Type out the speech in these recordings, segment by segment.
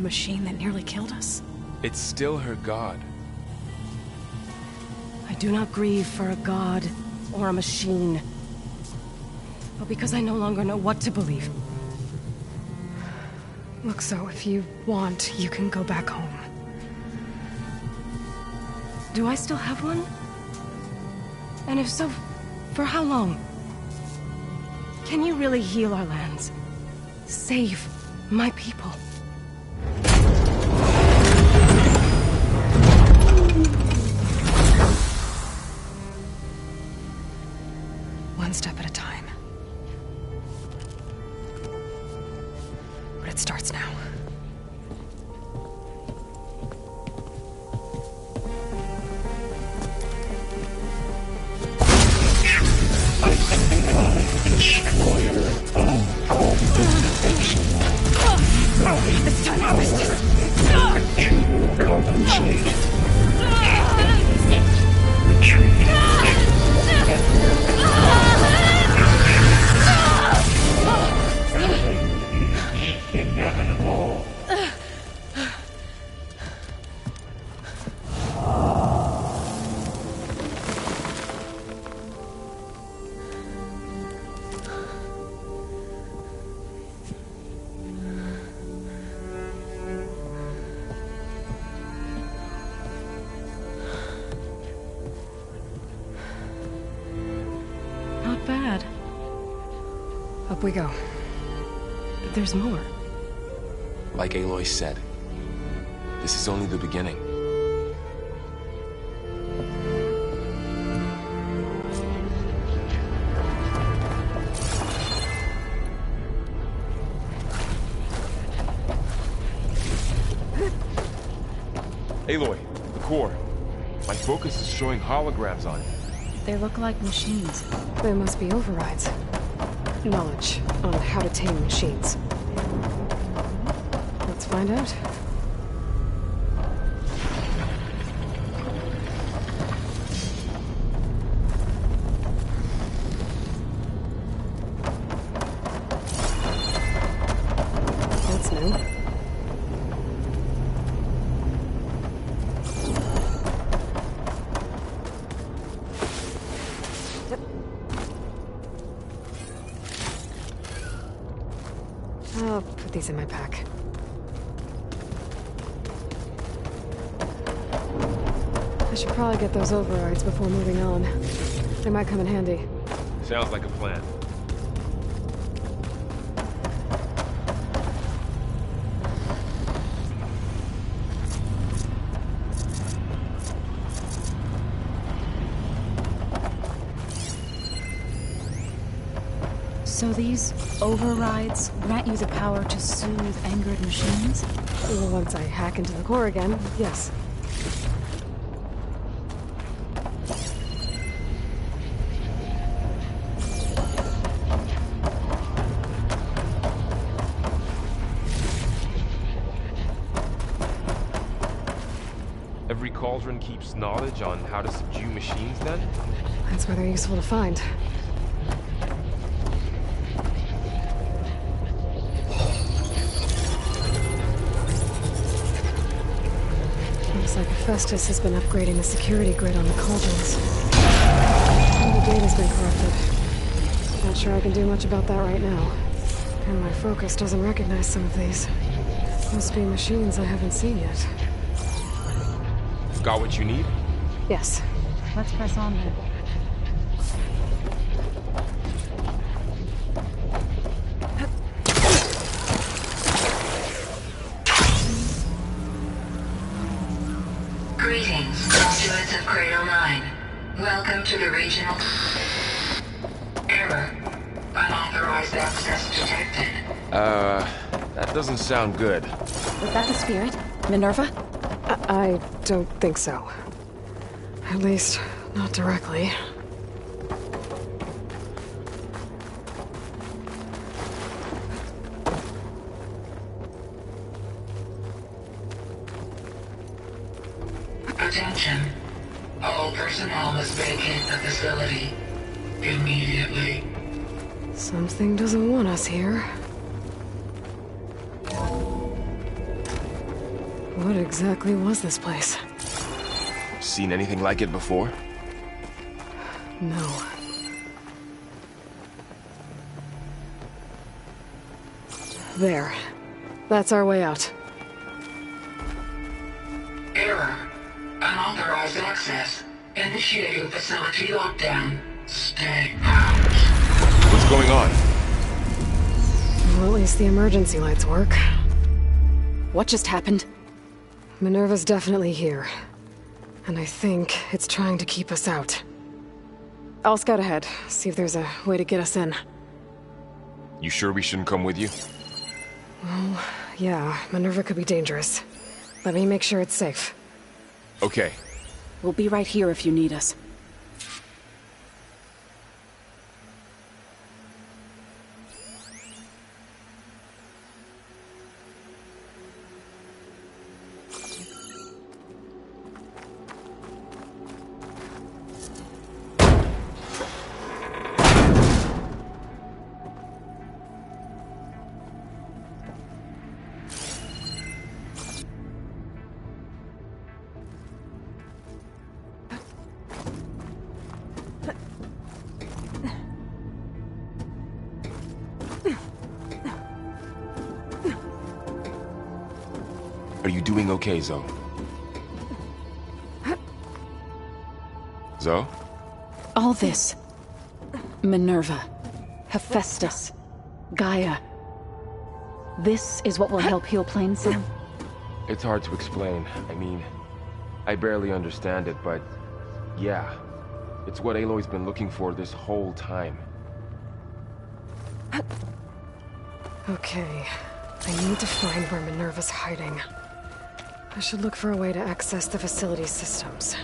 machine that nearly killed us? It's still her god. I do not grieve for a god or a machine, but because I no longer know what to believe. Look, so if you want, you can go back home. Do I still have one? And if so, for how long? Can you really heal our lands? Save my people? One step at a time. But it starts now. It's time to harvest. Compensate. Retreat. Inevitable. Not bad. Up we go. There's more. Like Aloy said, this is only the beginning. Aloy, the core. My focus is showing holograms on it. They look like machines. There must be overrides. Knowledge on how to tame machines. Let's find out. That's new. I'll put these in my pack. I should probably get those overrides before moving on. They might come in handy. Sounds like a plan. So these overrides grant you the power to soothe angered machines? Well, once I hack into the core again, yes. Every cauldron keeps knowledge on how to subdue machines, then? That's why they're useful to find. Looks like Hephaestus has been upgrading the security grid on the cauldrons. All the data's been corrupted. Not sure I can do much about that right now. And my focus doesn't recognize some of these. Must be machines I haven't seen yet. Got what you need? Yes. Let's press on then. Greetings, conduits of Cradle 9. Welcome to the regional... Error. Unauthorized access detected. That doesn't sound good. Was that the spirit? Minerva? I don't think so. At least, not directly. Attention. All personnel must vacate the facility. Immediately. Something doesn't want us here. What exactly was this place? Seen anything like it before? No. There. That's our way out. Error. Unauthorized access. Initiating facility lockdown. Stay out. What's going on? Well, at least the emergency lights work. What just happened? Minerva's definitely here. And I think it's trying to keep us out. I'll scout ahead, see if there's a way to get us in. You sure we shouldn't come with you? Well, yeah, Minerva could be dangerous. Let me make sure it's safe. Okay. We'll be right here if you need us. Are you doing okay, Zoe? Zoe? All this. Minerva. Hephaestus. Gaia. This is what will help heal Plainsong? It's hard to explain. I mean, I barely understand it, but yeah. It's what Aloy's been looking for this whole time. Okay. I need to find where Minerva's hiding. I should look for a way to access the facility's systems.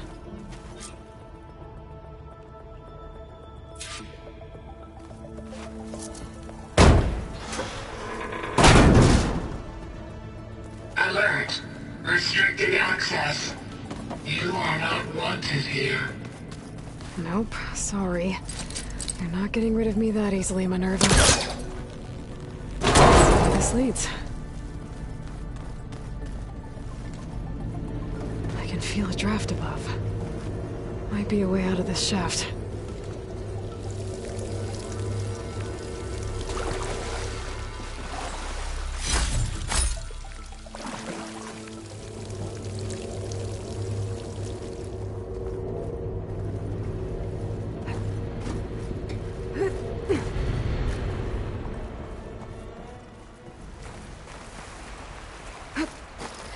Alert. Restricted access. You are not wanted here. Nope, sorry. You're not getting rid of me that easily, Minerva. Let's see where this leads. I can feel a draft above. Might be a way out of this shaft.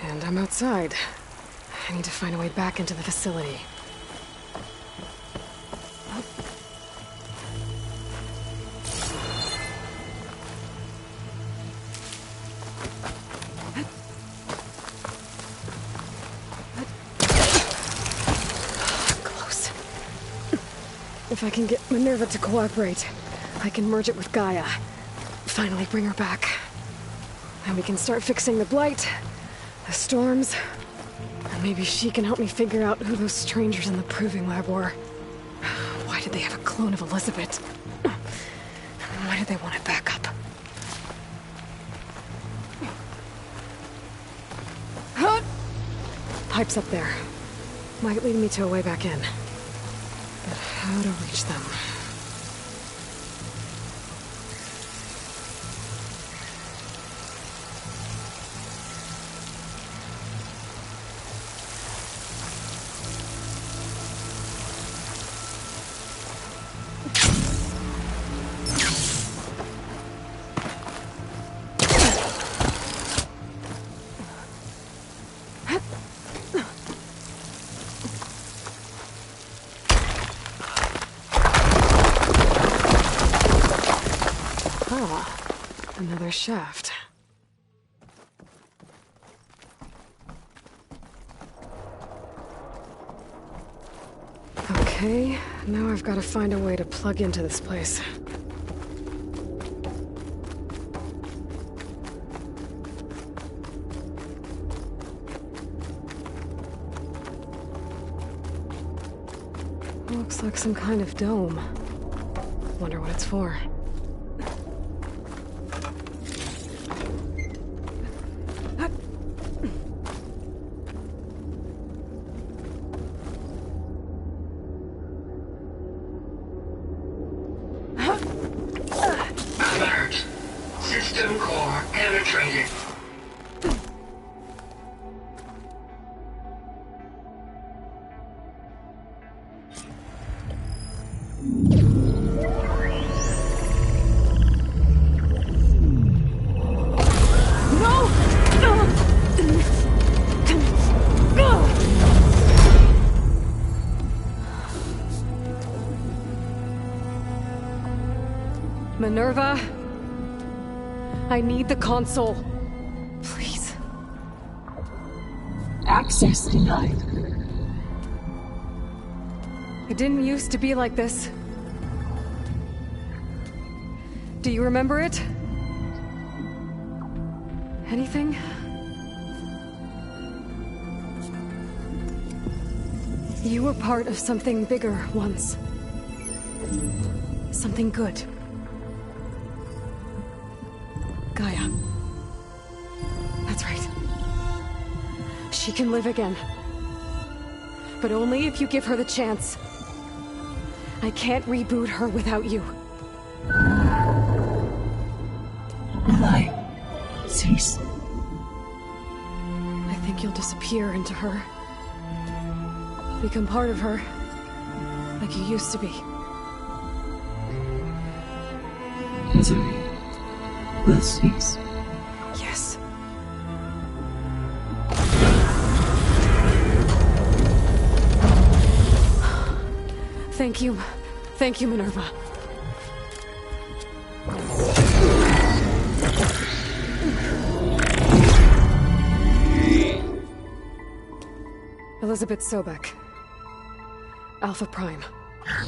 And I'm outside. I need to find a way back into the facility. Close. If I can get Minerva to cooperate, I can merge it with Gaia. Finally bring her back. And we can start fixing the blight, the storms, and maybe she can help me figure out who those strangers in the proving lab were. Why did they have a clone of Elizabeth? Why did they want it back up? Pipes up there. Might lead me to a way back in. But how to reach them? Another shaft. Okay, now I've got to find a way to plug into this place. Looks like some kind of dome. Wonder what it's for. System core penetrated. Minerva, I need the console. Please. Access denied. It didn't used to be like this. Do you remember it? Anything? You were part of something bigger once. Something good. Gaia. That's right. She can live again. But only if you give her the chance. I can't reboot her without you. Eli, cease. I think you'll disappear into her. Become part of her. Like you used to be. Misery will cease. Yes. Thank you. Thank you, Minerva. Elizabeth Sobek. Alpha Prime.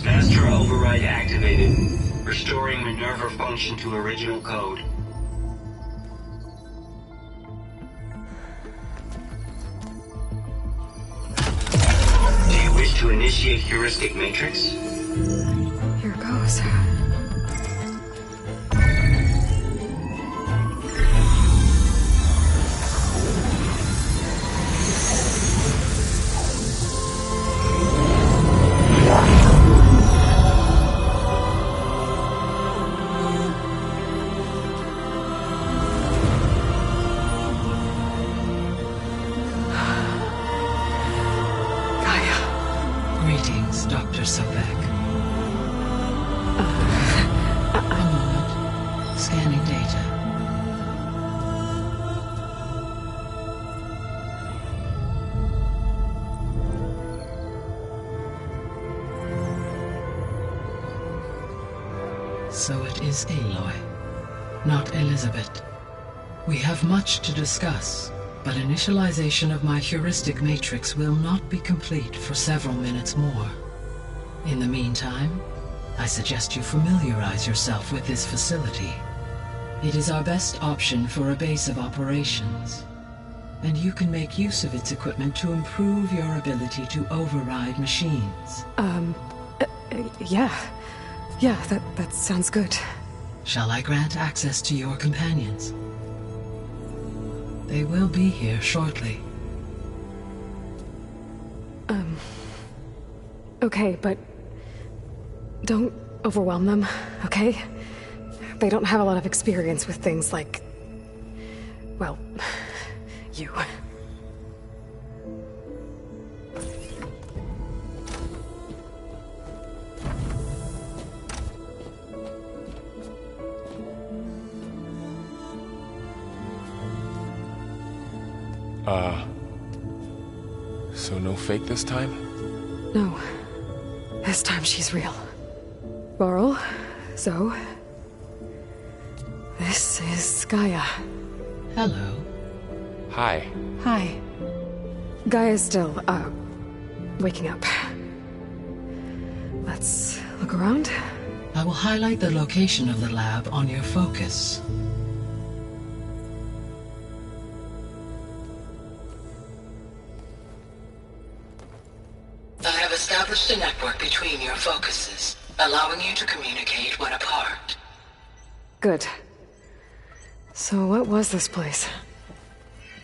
Master override activated. Restoring Minerva function to original code. Do you wish to initiate heuristic matrix? Here goes. Greetings, Dr. Sobek. A moment. Scanning data. So it is Aloy, not Elizabeth. We have much to discuss, but initialization of my heuristic matrix will not be complete for several minutes more. In the meantime, I suggest you familiarize yourself with this facility. It is our best option for a base of operations, and you can make use of its equipment to improve your ability to override machines. Yeah. Yeah, that sounds good. Shall I grant access to your companions? They will be here shortly. Okay, but don't overwhelm them, okay? They don't have a lot of experience with things like, well, you. So no fake this time? No. This time she's real. Laurel, Zoe. This is Gaia. Hello. Hi. Hi. Gaia's still, waking up. Let's look around. I will highlight the location of the lab on your focus. I have established a network between your focuses, allowing you to communicate when apart. Good. So what was this place?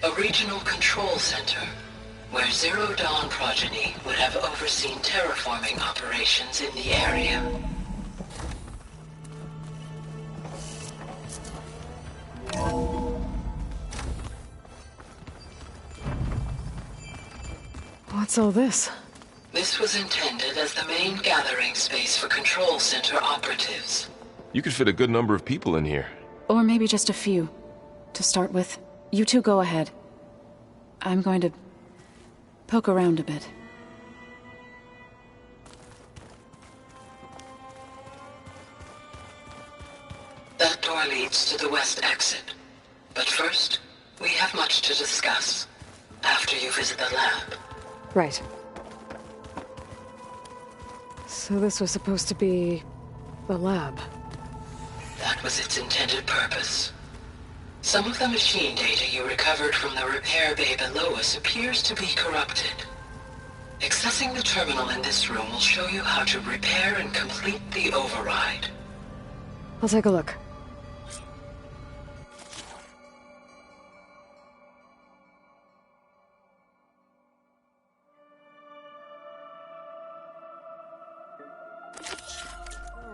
A regional control center, where Zero Dawn progeny would have overseen terraforming operations in the area. What's all this? This was intended as the main gathering space for Control Center operatives. You could fit a good number of people in here. Or maybe just a few. To start with, you two go ahead. I'm going to poke around a bit. That door leads to the west exit. But first, we have much to discuss. After you visit the lab. Right. So this was supposed to be the lab. That was its intended purpose. Some of the machine data you recovered from the repair bay below us appears to be corrupted. Accessing the terminal in this room will show you how to repair and complete the override. I'll take a look.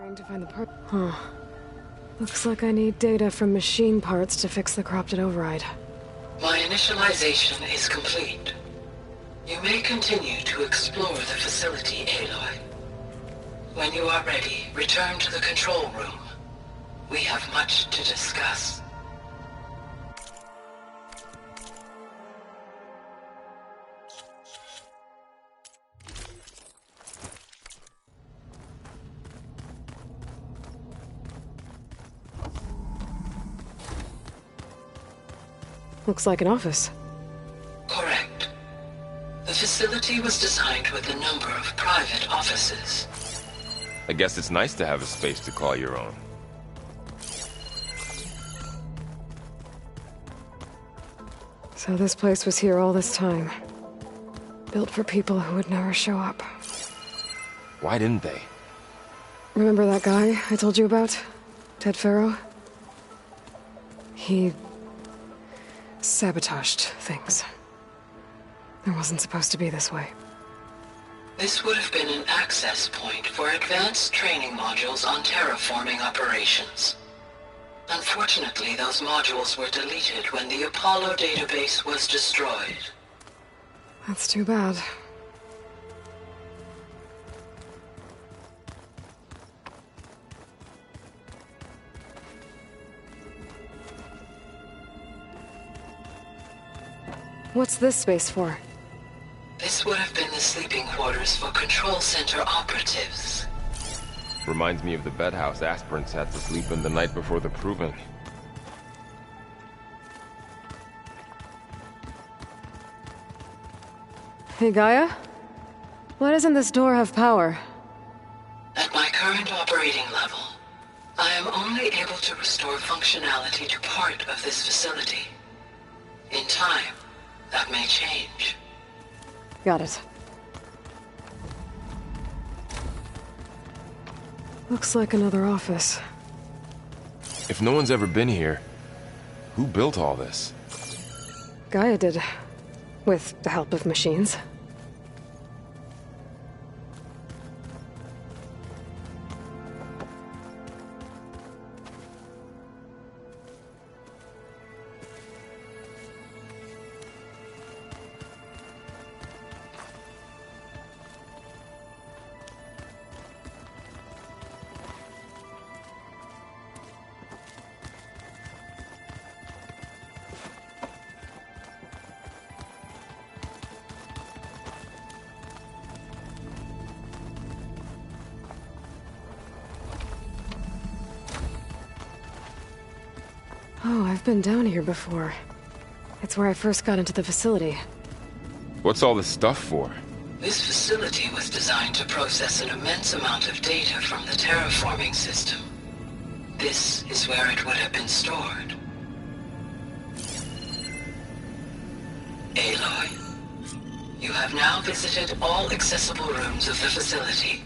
Trying to find the part. Huh. Looks like I need data from machine parts to fix the corrupted override. My initialization is complete. You may continue to explore the facility, Aloy. When you are ready, return to the control room. We have much to discuss. Looks like an office. Correct. The facility was designed with a number of private offices. I guess it's nice to have a space to call your own. So this place was here all this time. Built for people who would never show up. Why didn't they? Remember that guy I told you about? Ted Farrow? He sabotaged things. It wasn't supposed to be this way. This would have been an access point for advanced training modules on terraforming operations. Unfortunately, those modules were deleted when the Apollo database was destroyed. That's too bad. What's this space for? This would have been the sleeping quarters for Control Center operatives. Reminds me of the bedhouse aspirants had to sleep in the night before the proving. Hey, Gaia? Why doesn't this door have power? At my current operating level, I am only able to restore functionality to part of this facility. In time, that may change. Got it. Looks like another office. If no one's ever been here, who built all this? Gaia did. With the help of machines. Oh, I've been down here before. It's where I first got into the facility. What's all this stuff for? This facility was designed to process an immense amount of data from the terraforming system. This is where it would have been stored. Aloy, you have now visited all accessible rooms of the facility.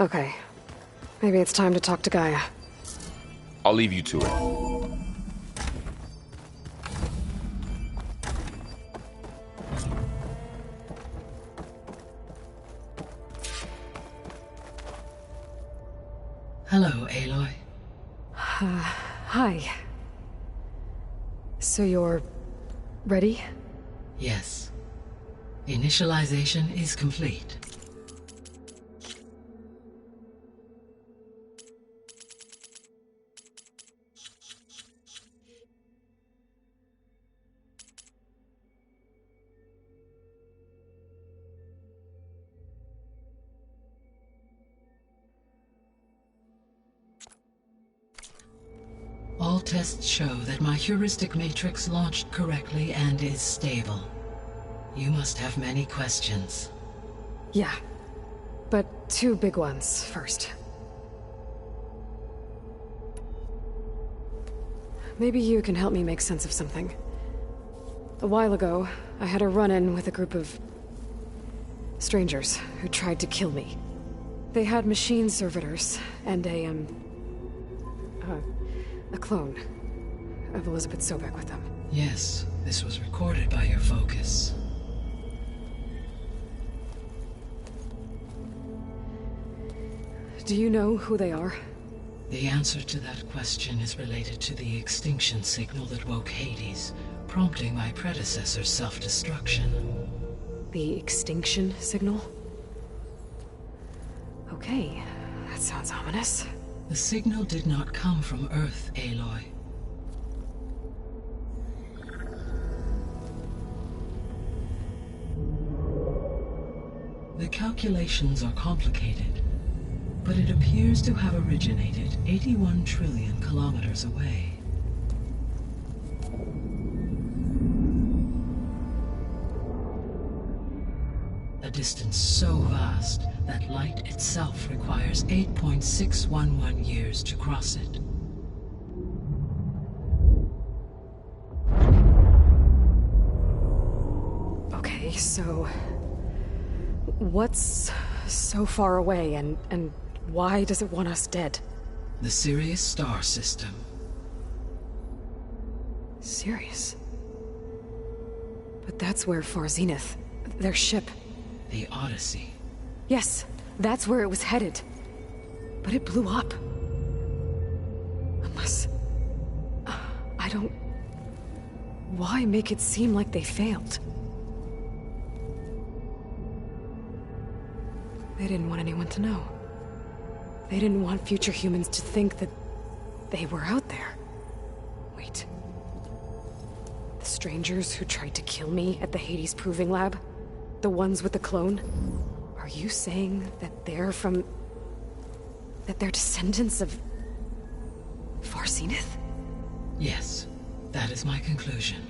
Okay. Maybe it's time to talk to Gaia. I'll leave you to it. Hello, Aloy. Hi. So you're... ready? Yes. Initialization is complete. All tests show that my heuristic matrix launched correctly and is stable. You must have many questions. Yeah. But two big ones first. Maybe you can help me make sense of something. A while ago, I had a run-in with a group of... strangers who tried to kill me. They had machine servitors and a clone of Elizabeth Sobek with them. Yes, this was recorded by your focus. Do you know who they are? The answer to that question is related to the extinction signal that woke Hades, prompting my predecessor's self-destruction. The extinction signal? Okay, that sounds ominous. The signal did not come from Earth, Aloy. The calculations are complicated, but it appears to have originated 81 trillion kilometers away. A distance so vast that light itself requires 8.611 years to cross it. Okay, so... what's so far away, and why does it want us dead? The Sirius star system. Sirius? But that's where Far Zenith, their ship... The Odyssey. Yes, that's where it was headed. But it blew up. Unless... I don't... Why make it seem like they failed? They didn't want anyone to know. They didn't want future humans to think that they were out there. Wait. The strangers who tried to kill me at the Hades Proving Lab? The ones with the clone? Are you saying that they're from... that they're descendants of... Far Zenith? Yes, that is my conclusion.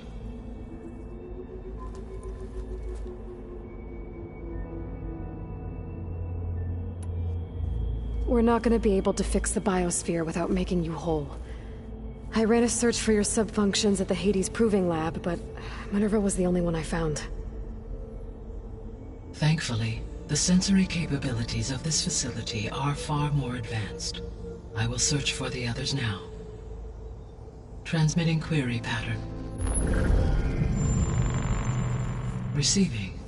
We're not gonna be able to fix the biosphere without making you whole. I ran a search for your subfunctions at the Hades Proving Lab, but Minerva was the only one I found. Thankfully, the sensory capabilities of this facility are far more advanced. I will search for the others now. Transmitting query pattern. Receiving.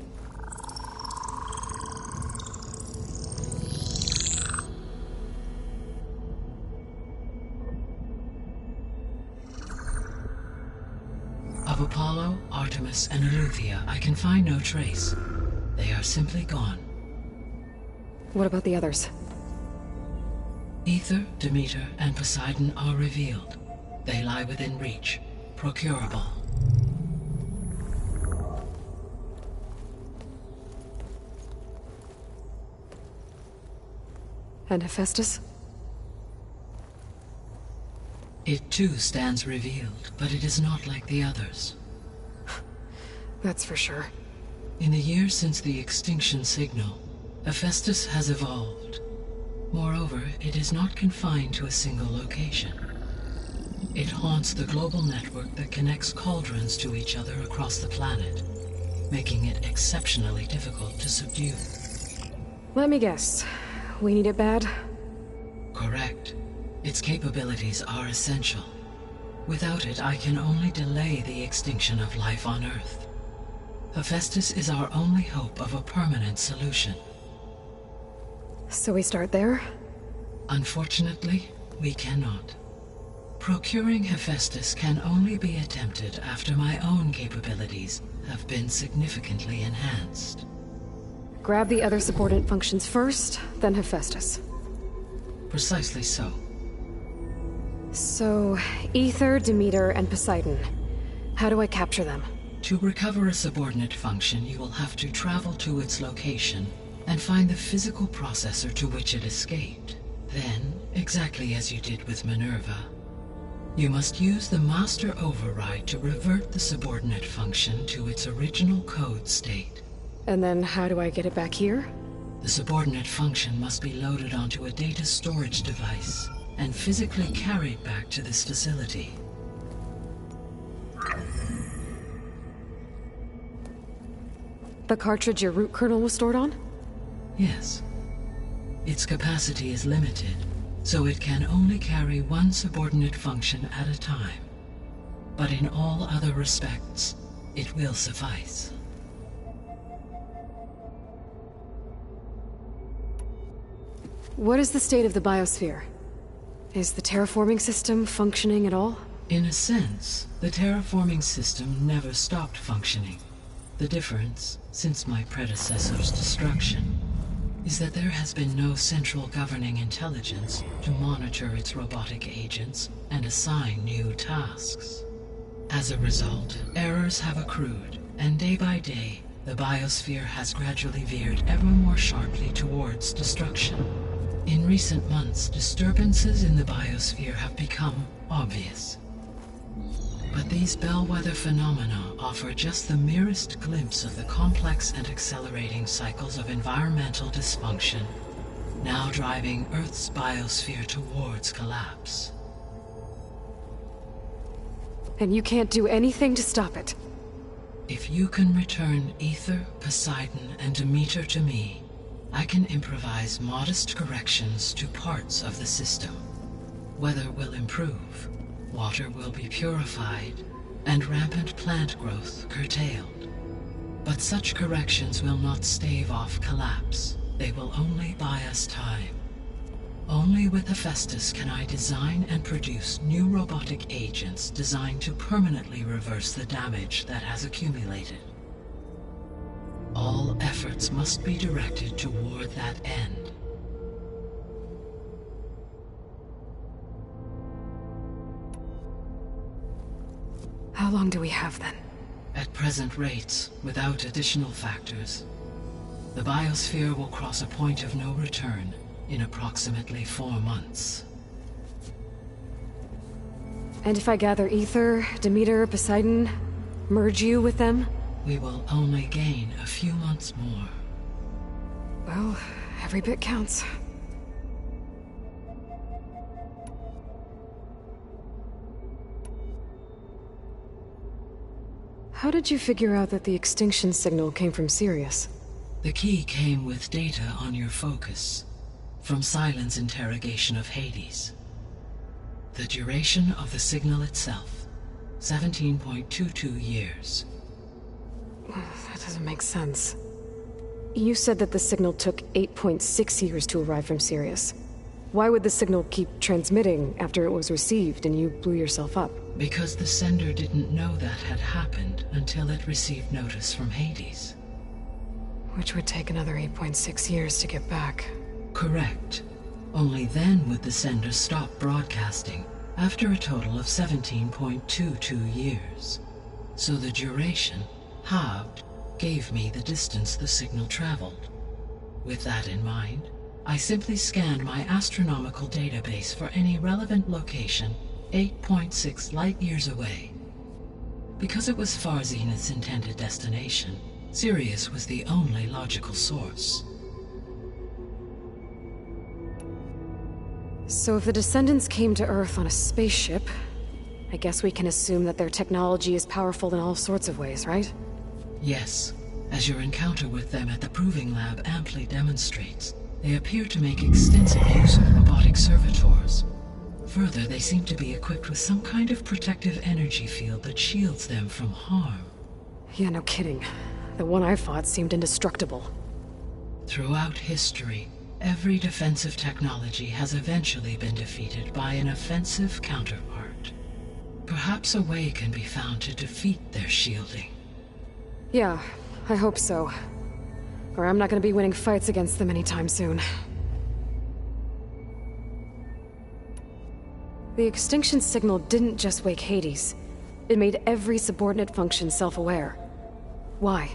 Of Apollo, Artemis, and Eleuthia, I can find no trace. They are simply gone. What about the others? Ether, Demeter, and Poseidon are revealed. They lie within reach, procurable. And Hephaestus? It too stands revealed, but it is not like the others. That's for sure. In the years since the extinction signal, Hephaestus has evolved. Moreover, it is not confined to a single location. It haunts the global network that connects cauldrons to each other across the planet, making it exceptionally difficult to subdue. Let me guess. We need it bad? Correct. Its capabilities are essential. Without it, I can only delay the extinction of life on Earth. Hephaestus is our only hope of a permanent solution. So we start there? Unfortunately, we cannot. Procuring Hephaestus can only be attempted after my own capabilities have been significantly enhanced. Grab the other subordinate functions first, then Hephaestus. Precisely so. So, Ether, Demeter, and Poseidon. How do I capture them? To recover a subordinate function, you will have to travel to its location and find the physical processor to which it escaped. Then, exactly as you did with Minerva, you must use the master override to revert the subordinate function to its original code state. And then how do I get it back here? The subordinate function must be loaded onto a data storage device and physically carried back to this facility. The cartridge your root kernel was stored on? Yes. Its capacity is limited, so it can only carry one subordinate function at a time. But in all other respects, it will suffice. What is the state of the biosphere? Is the terraforming system functioning at all? In a sense, the terraforming system never stopped functioning. The difference, since my predecessor's destruction, is that there has been no central governing intelligence to monitor its robotic agents and assign new tasks. As a result, errors have accrued, and day by day, the biosphere has gradually veered ever more sharply towards destruction. In recent months, disturbances in the biosphere have become obvious. But these bellwether phenomena offer just the merest glimpse of the complex and accelerating cycles of environmental dysfunction, now driving Earth's biosphere towards collapse. And you can't do anything to stop it? If you can return Ether, Poseidon, and Demeter to me, I can improvise modest corrections to parts of the system. Weather will improve, water will be purified, and rampant plant growth curtailed. But such corrections will not stave off collapse. They will only buy us time. Only with Hephaestus can I design and produce new robotic agents designed to permanently reverse the damage that has accumulated. All efforts must be directed toward that end. How long do we have then? At present rates, without additional factors, the biosphere will cross a point of no return in approximately 4 months. And if I gather Ether, Demeter, Poseidon, merge you with them? We will only gain a few months more. Well, every bit counts. How did you figure out that the extinction signal came from Sirius? The key came with data on your focus, from Silent's interrogation of Hades. The duration of the signal itself, 17.22 years. That doesn't make sense. You said that the signal took 8.6 years to arrive from Sirius. Why would the signal keep transmitting after it was received and you blew yourself up? Because the sender didn't know that had happened until it received notice from Hades. Which would take another 8.6 years to get back. Correct. Only then would the sender stop broadcasting, after a total of 17.22 years. So the duration, halved, gave me the distance the signal traveled. With that in mind, I simply scanned my astronomical database for any relevant location 8.6 light-years away. Because it was far Zenith's intended destination, Sirius was the only logical source. So if the Descendants came to Earth on a spaceship, I guess we can assume that their technology is powerful in all sorts of ways, right? Yes, as your encounter with them at the Proving Lab amply demonstrates, they appear to make extensive use of robotic servitors. Further, they seem to be equipped with some kind of protective energy field that shields them from harm. Yeah, no kidding. The one I fought seemed indestructible. Throughout history, Every defensive technology has eventually been defeated by an offensive counterpart. Perhaps a way can be found to defeat their shielding. Yeah, I hope so. Or I'm not gonna be winning fights against them anytime soon. The extinction signal didn't just wake Hades. It made every subordinate function self-aware. Why?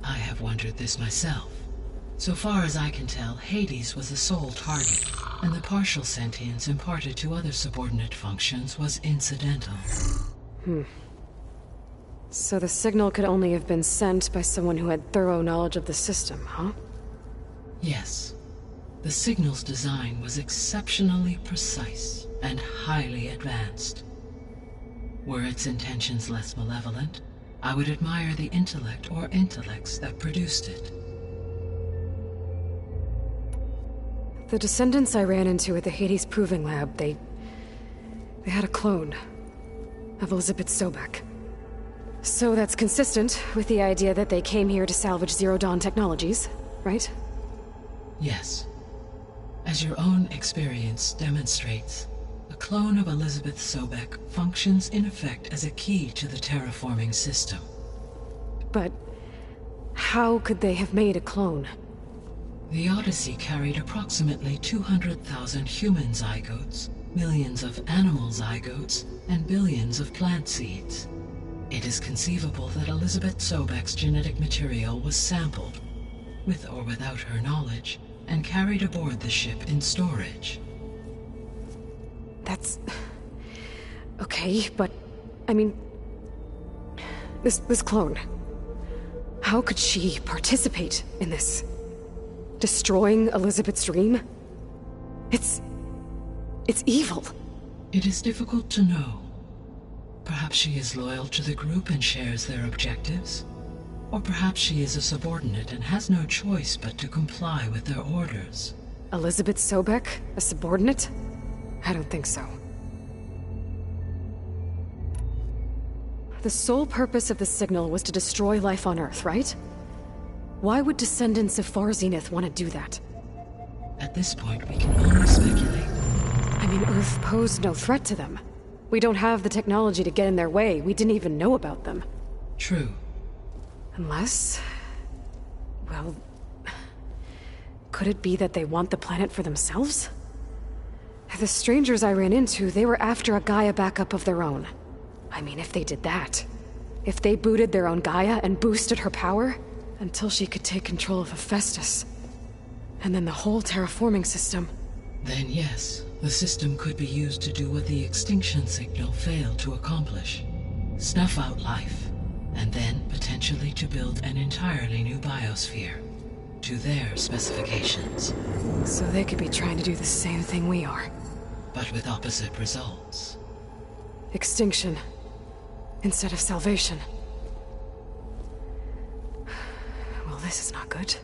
I have wondered this myself. So far as I can tell, Hades was the sole target, and the partial sentience imparted to other subordinate functions was incidental. So the signal could only have been sent by someone who had thorough knowledge of the system, huh? Yes. The signal's design was exceptionally precise and highly advanced. Were its intentions less malevolent, I would admire the intellect or intellects that produced it. The descendants I ran into at the Hades Proving Lab, they had a clone of Elizabeth Sobek. So that's consistent with the idea that they came here to salvage Zero Dawn technologies, right? Yes. As your own experience demonstrates, a clone of Elizabeth Sobek functions in effect as a key to the terraforming system. But how could they have made a clone? The Odyssey carried approximately 200,000 human zygotes, millions of animal zygotes, and billions of plant seeds. It is conceivable that Elizabeth Sobek's genetic material was sampled, with or without her knowledge, and carried aboard the ship in storage. That's... okay, but... I mean... This clone... How could she participate in this? Destroying Elizabeth's dream? It's evil. It is difficult to know. Perhaps she is loyal to the group and shares their objectives. Or perhaps she is a subordinate and has no choice but to comply with their orders. Elizabeth Sobek? A subordinate? I don't think so. The sole purpose of the signal was to destroy life on Earth, right? Why would descendants of Far Zenith want to do that? At this point, we can only speculate. I mean, Earth posed no threat to them. We don't have the technology to get in their way. We didn't even know about them. True. Unless... well... could it be that they want the planet for themselves? The strangers I ran into, they were after a Gaia backup of their own. I mean, if they did that... if they booted their own Gaia and boosted her power... until she could take control of Hephaestus. And then the whole terraforming system. Then yes, the system could be used to do what the extinction signal failed to accomplish. Snuff out life, and then potentially to build an entirely new biosphere. To their specifications. So they could be trying to do the same thing we are. But with opposite results. Extinction. Instead of salvation. Well, this is not good.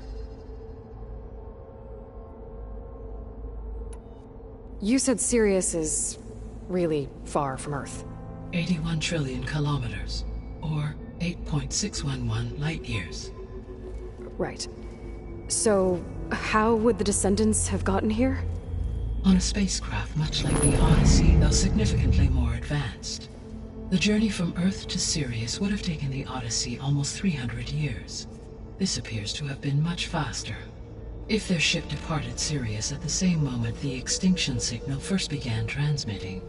You said Sirius is really far from Earth. 81 trillion kilometers, or 8.611 light years. Right. So, how would the descendants have gotten here? On a spacecraft much like the Odyssey, though significantly more advanced. The journey from Earth to Sirius would have taken the Odyssey almost 300 years. This appears to have been much faster. If their ship departed Sirius at the same moment the extinction signal first began transmitting,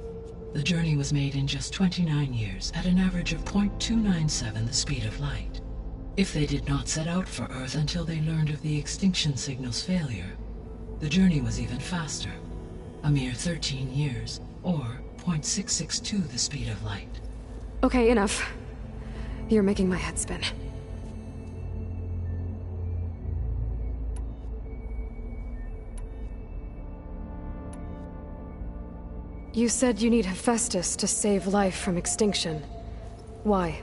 the journey was made in just 29 years at an average of 0.297 the speed of light. If they did not set out for Earth until they learned of the extinction signal's failure, the journey was even faster, a mere 13 years, or 0.662 the speed of light. Okay, enough. You're making my head spin. You said you need Hephaestus to save life from extinction. Why?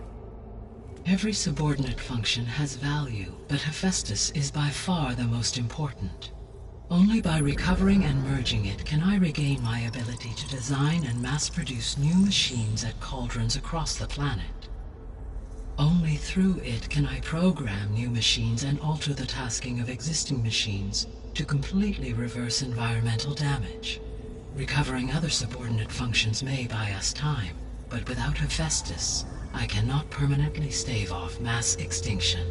Every subordinate function has value, but Hephaestus is by far the most important. Only by recovering and merging it can I regain my ability to design and mass-produce new machines at cauldrons across the planet. Only through it can I program new machines and alter the tasking of existing machines to completely reverse environmental damage. Recovering other subordinate functions may buy us time, but without Hephaestus, I cannot permanently stave off mass extinction.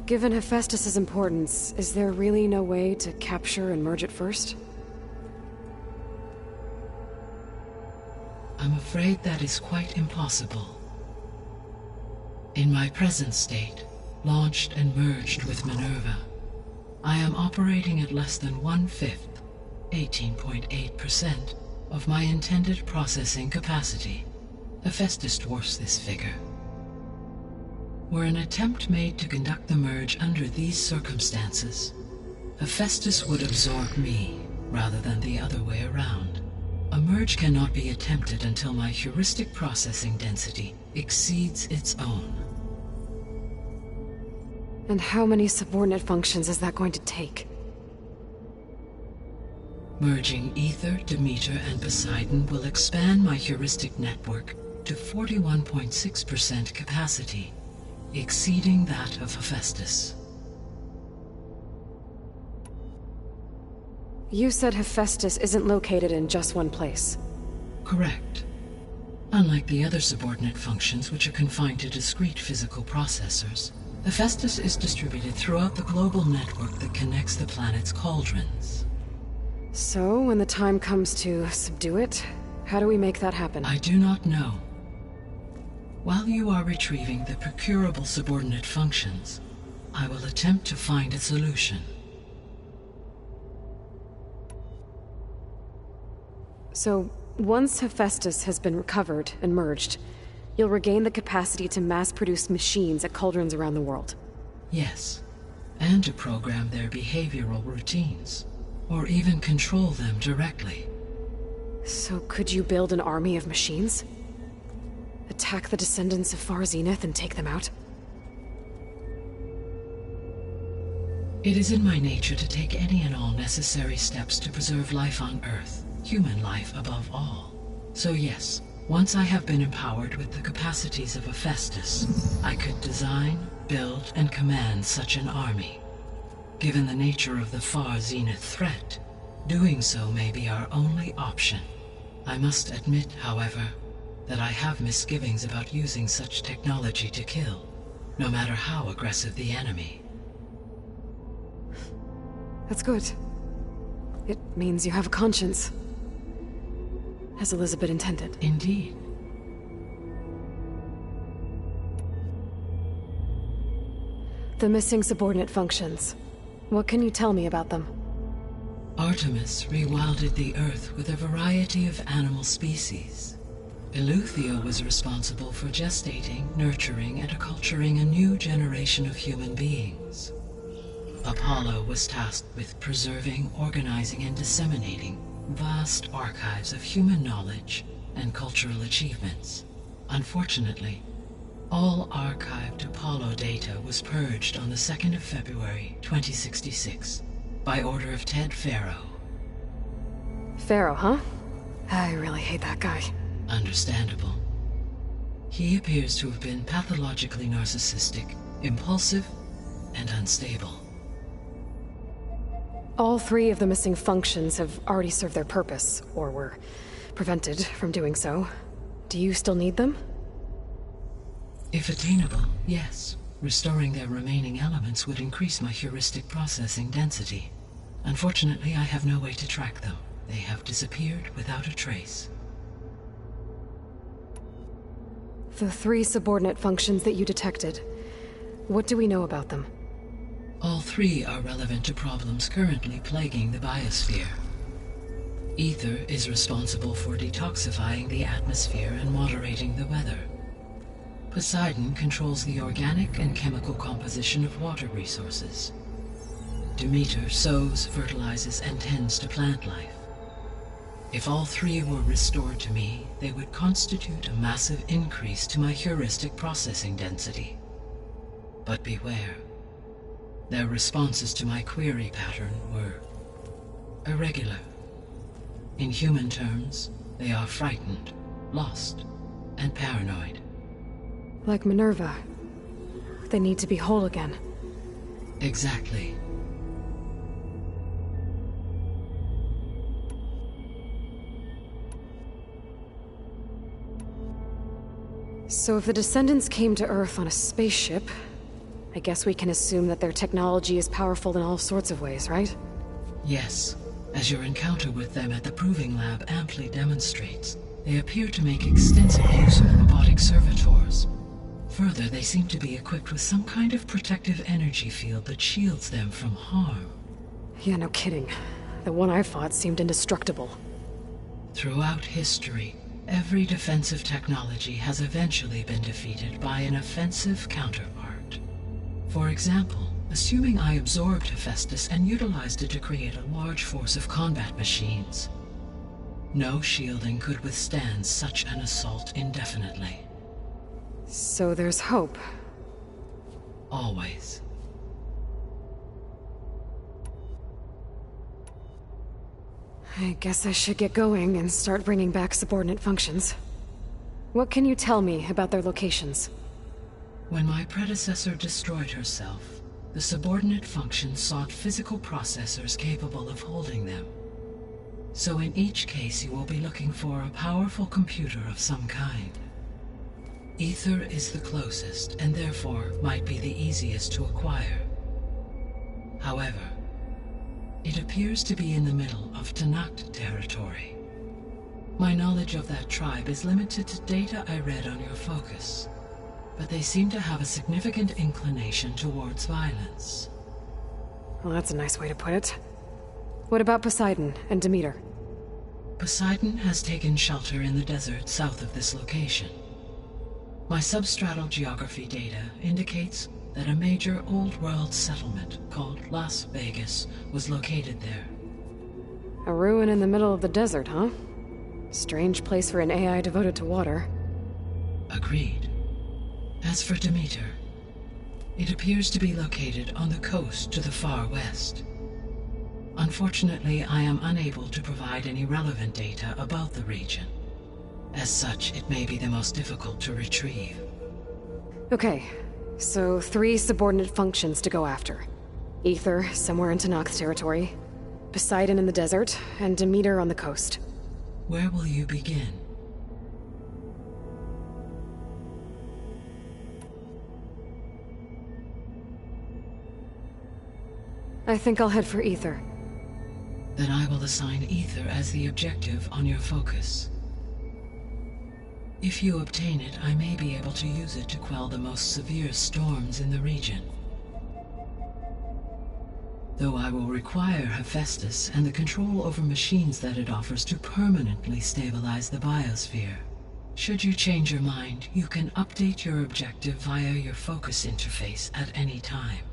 Given Hephaestus's importance, is there really no way to capture and merge it first? I'm afraid that is quite impossible. In my present state, launched and merged with Minerva, I am operating at less than 1/5, 18.8%, of my intended processing capacity. Hephaestus dwarfs this figure. Were an attempt made to conduct the merge under these circumstances, Hephaestus would absorb me, rather than the other way around. A merge cannot be attempted until my heuristic processing density exceeds its own. And how many subordinate functions is that going to take? Merging Ether, Demeter, and Poseidon will expand my heuristic network to 41.6% capacity, exceeding that of Hephaestus. You said Hephaestus isn't located in just one place. Correct. Unlike the other subordinate functions, which are confined to discrete physical processors, Hephaestus is distributed throughout the global network that connects the planet's cauldrons. So, when the time comes to subdue it, how do we make that happen? I do not know. While you are retrieving the procurable subordinate functions, I will attempt to find a solution. So, once Hephaestus has been recovered and merged, you'll regain the capacity to mass-produce machines at cauldrons around the world. Yes, and to program their behavioral routines, or even control them directly. So could you build an army of machines? Attack the descendants of Far Zenith and take them out? It is in my nature to take any and all necessary steps to preserve life on Earth, human life above all. So yes, once I have been empowered with the capacities of Hephaestus, I could design, build, and command such an army. Given the nature of the Far Zenith threat, doing so may be our only option. I must admit, however, that I have misgivings about using such technology to kill, no matter how aggressive the enemy. That's good. It means you have a conscience. As Elizabeth intended. Indeed. The missing subordinate functions. What can you tell me about them? Artemis rewilded the Earth with a variety of animal species. Eleuthia was responsible for gestating, nurturing, and acculturating a new generation of human beings. Apollo was tasked with preserving, organizing, and disseminating vast archives of human knowledge and cultural achievements. Unfortunately, all archived Apollo data was purged on the 2nd of February, 2066, by order of Ted Faro. Pharaoh, huh? I really hate that guy. Understandable. He appears to have been pathologically narcissistic, impulsive, and unstable. All 3 of the missing functions have already served their purpose, or were prevented from doing so. Do you still need them? If attainable, yes. Restoring their remaining elements would increase my heuristic processing density. Unfortunately, I have no way to track them. They have disappeared without a trace. The 3 subordinate functions that you detected. What do we know about them? All 3 are relevant to problems currently plaguing the biosphere. Ether is responsible for detoxifying the atmosphere and moderating the weather. Poseidon controls the organic and chemical composition of water resources. Demeter sows, fertilizes, and tends to plant life. If all 3 were restored to me, they would constitute a massive increase to my heuristic processing density. But beware. Their responses to my query pattern were irregular. In human terms, they are frightened, lost, and paranoid. Like Minerva. They need to be whole again. Exactly. So if the Descendants came to Earth on a spaceship, I guess we can assume that their technology is powerful in all sorts of ways, right? Yes, as your encounter with them at the Proving Lab amply demonstrates, they appear to make extensive use of robotic servitors. Further, they seem to be equipped with some kind of protective energy field that shields them from harm. Yeah, no kidding. The one I fought seemed indestructible. Throughout history, every defensive technology has eventually been defeated by an offensive counterpart. For example, assuming I absorbed Hephaestus and utilized it to create a large force of combat machines. No shielding could withstand such an assault indefinitely. So there's hope. Always. I guess I should get going and start bringing back subordinate functions. What can you tell me about their locations? When my predecessor destroyed herself, the subordinate functions sought physical processors capable of holding them. So in each case you will be looking for a powerful computer of some kind. Ether is the closest, and therefore might be the easiest to acquire. However, it appears to be in the middle of Tanakh territory. My knowledge of that tribe is limited to data I read on your focus, but they seem to have a significant inclination towards violence. Well, that's a nice way to put it. What about Poseidon and Demeter? Poseidon has taken shelter in the desert south of this location. My substratal geography data indicates that a major old-world settlement called Las Vegas was located there. A ruin in the middle of the desert, huh? Strange place for an AI devoted to water. Agreed. As for Demeter, it appears to be located on the coast to the far west. Unfortunately, I am unable to provide any relevant data about the region. As such, it may be the most difficult to retrieve. Okay, so 3 subordinate functions to go after. Ether, somewhere in Tanakh territory, Poseidon in the desert, and Demeter on the coast. Where will you begin? I think I'll head for Ether. Then I will assign Ether as the objective on your focus. If you obtain it, I may be able to use it to quell the most severe storms in the region. Though I will require Hephaestus and the control over machines that it offers to permanently stabilize the biosphere. Should you change your mind, you can update your objective via your focus interface at any time.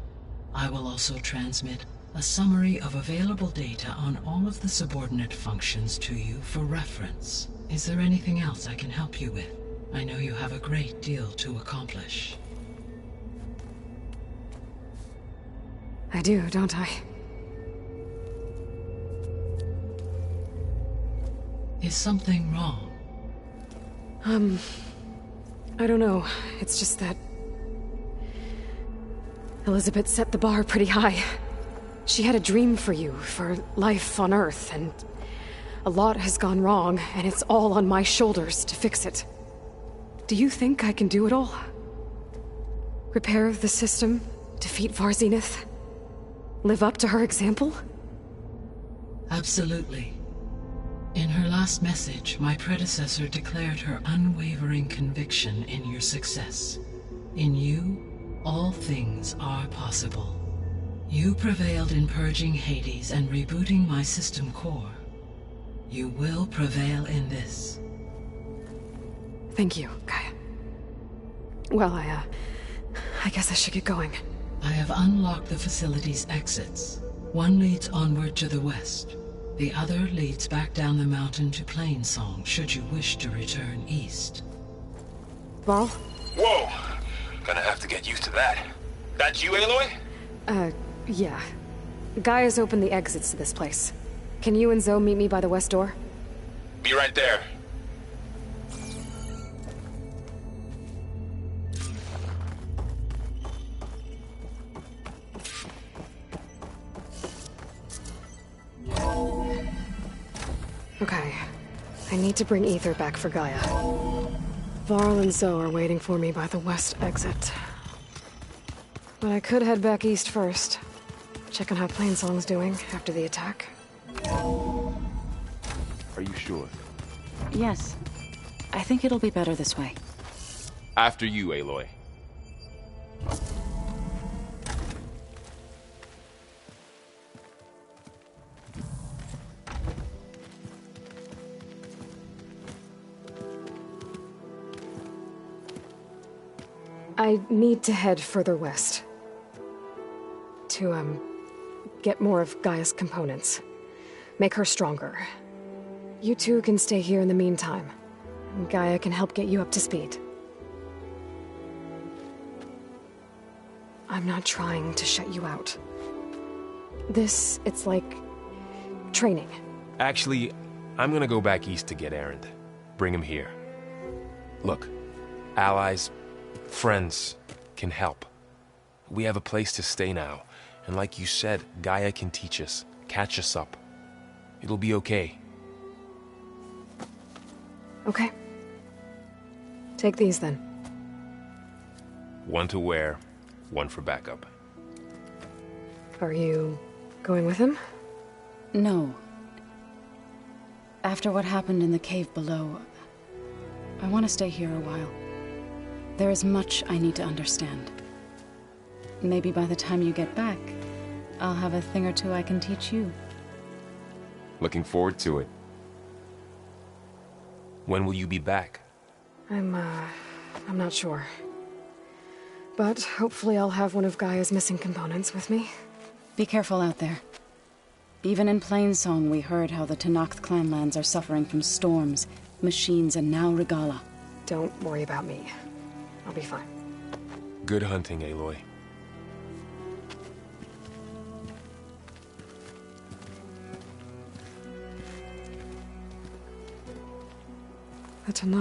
I will also transmit a summary of available data on all of the subordinate functions to you for reference. Is there anything else I can help you with? I know you have a great deal to accomplish. I do, don't I? Is something wrong? I don't know. It's just that Elizabeth set the bar pretty high. She had a dream for you, for life on Earth, and a lot has gone wrong, and it's all on my shoulders to fix it. Do you think I can do it all? Repair the system, defeat Varzenith, live up to her example? Absolutely. In her last message, my predecessor declared her unwavering conviction in your success. In you, all things are possible. You prevailed in purging Hades and rebooting my system core. You will prevail in this. Thank you, Gaia. Well, I guess I should get going. I have unlocked the facility's exits. One leads onward to the west. The other leads back down the mountain to Plainsong, should you wish to return east. Varl? Whoa! Gonna have to get used to that. That's you, Aloy? Yeah. Gaia's opened the exits to this place. Can you and Zoe meet me by the west door? Be right there. Okay. I need to bring Ether back for Gaia. Varl and Zoe are waiting for me by the west exit. But I could head back east first. Check on how Plainsong's doing after the attack. Are you sure? Yes. I think it'll be better this way. After you, Aloy. I need to head further west. To, get more of Gaia's components. Make her stronger. You two can stay here in the meantime. And Gaia can help get you up to speed. I'm not trying to shut you out. It's like... training. Actually, I'm gonna go back east to get Erend. Bring him here. Look, allies, friends can help. We have a place to stay now, and like you said, Gaia can teach us, catch us up. It'll be okay. Okay. Take these then. One to wear, one for backup. Are you going with him? No. After what happened in the cave below, I want to stay here a while. There is much I need to understand. Maybe by the time you get back, I'll have a thing or two I can teach you. Looking forward to it. When will you be back? I'm not sure. But hopefully I'll have one of Gaia's missing components with me. Be careful out there. Even in Plainsong, we heard how the Tenakth clanlands are suffering from storms, machines, and now Regala. Don't worry about me. I'll be fine. Good hunting, Aloy. The Tenakth